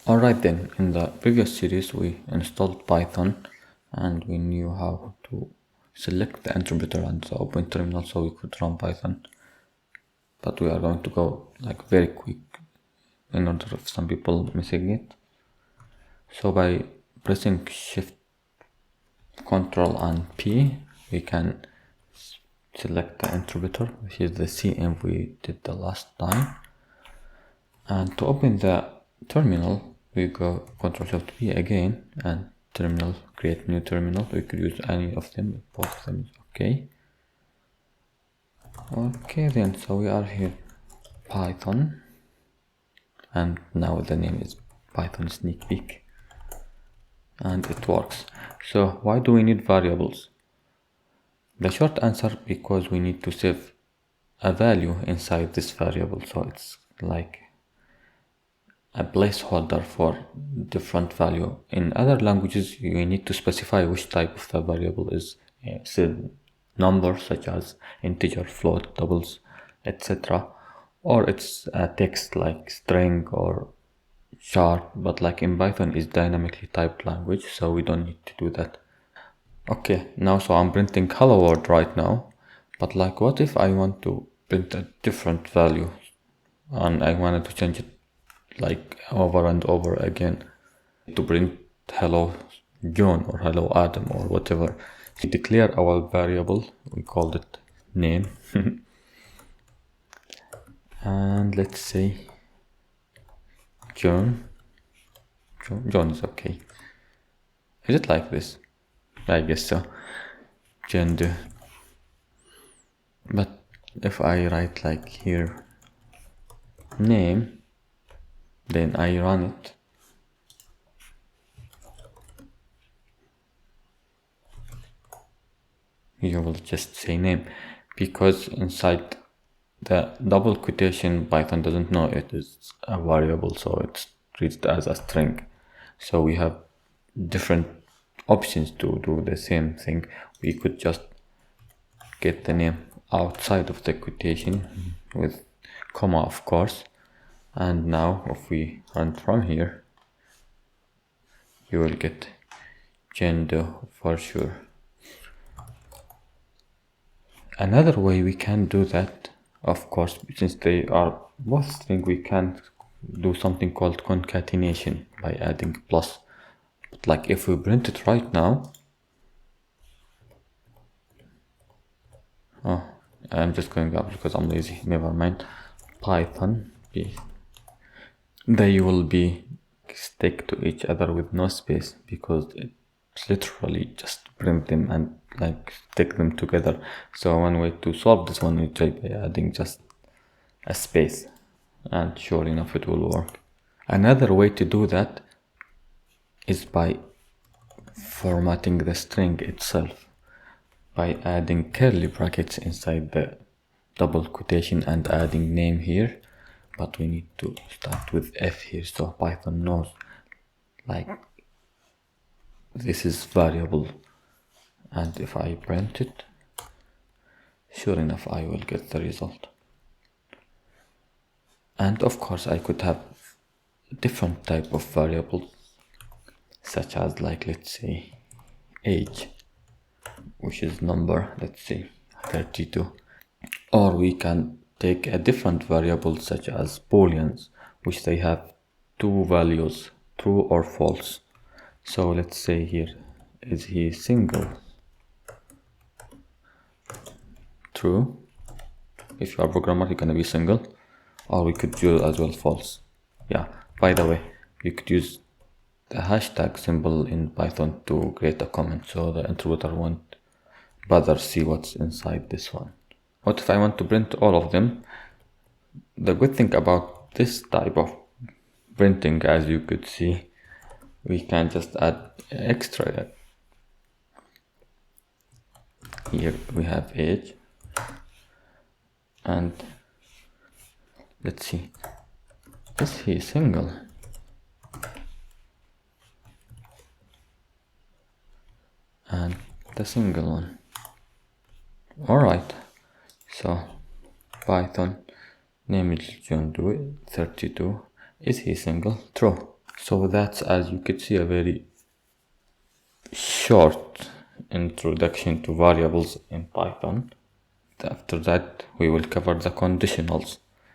Alright then, in the previous series we installed Python and we knew how to select the interpreter and the open terminal so we could run Python. But we are going to go like very quick in order of some people missing it. So by pressing Shift, Ctrl and P, we can select the interpreter, which is the CM we did the last time. And to open the terminal, we go Ctrl Shift P again and terminal, create new terminal. We could use any of them, both of them is okay. Okay then, so we are here, Python, and now the name is Python Sneak Peek, and it works. So why do we need variables? The short answer, because we need to save a value inside this variable, so it's like a placeholder for different value. In other languages you need to specify which type of the variable is, say numbers such as integer, float, doubles, etc., or it's a text like string or chart, but like in Python is dynamically typed language, so we don't need to do that. Okay, now so I'm printing hello world right now, but like what if I want to print a different value and I wanted to change it like over and over again to print hello John or hello Adam or whatever. We declare our variable, we called it name and let's say John is okay. Is it like this? I guess so. Gender. But if I write like here name, then I run it, you will just say name, because inside the double quotation Python doesn't know it is a variable, so it's treated as a string. So we have different options to do the same thing. We could just get the name outside of the quotation with comma, of course, and now if we run from here you will get gender for sure. Another way we can do that, of course, since they are both string, we can do something called concatenation by adding plus. But like if we print it right now, oh, I'm just going up because I'm lazy, never mind. Python, they will be stick to each other with no space, because it's literally just print them and like stick them together. So one way to solve this one is by adding just a space, and sure enough it will work. Another way to do that is by formatting the string itself, by adding curly brackets inside the double quotation and adding name here, but we need to start with F here so Python knows like this is variable, and if I print it, sure enough I will get the result. And of course I could have different type of variables, such as like let's say age, which is number, let's say 32, or we can take a different variable such as booleans, which they have two values, true or false. So let's say here, is he single? True. If you are a programmer, you're gonna be single. Or we could do as well false. Yeah, by the way, you could use the hashtag symbol in Python to create a comment, so the interpreter won't bother see what's inside this one. What if I want to print all of them? The good thing about this type of printing, as you could see, we can just add extra. Here we have age, and let's see, is he single? And the single one. Alright, so Python name is John Doe, 32. Is he single? True. So that's, as you could see, a very short introduction to variables in Python. After that we will cover the conditionals.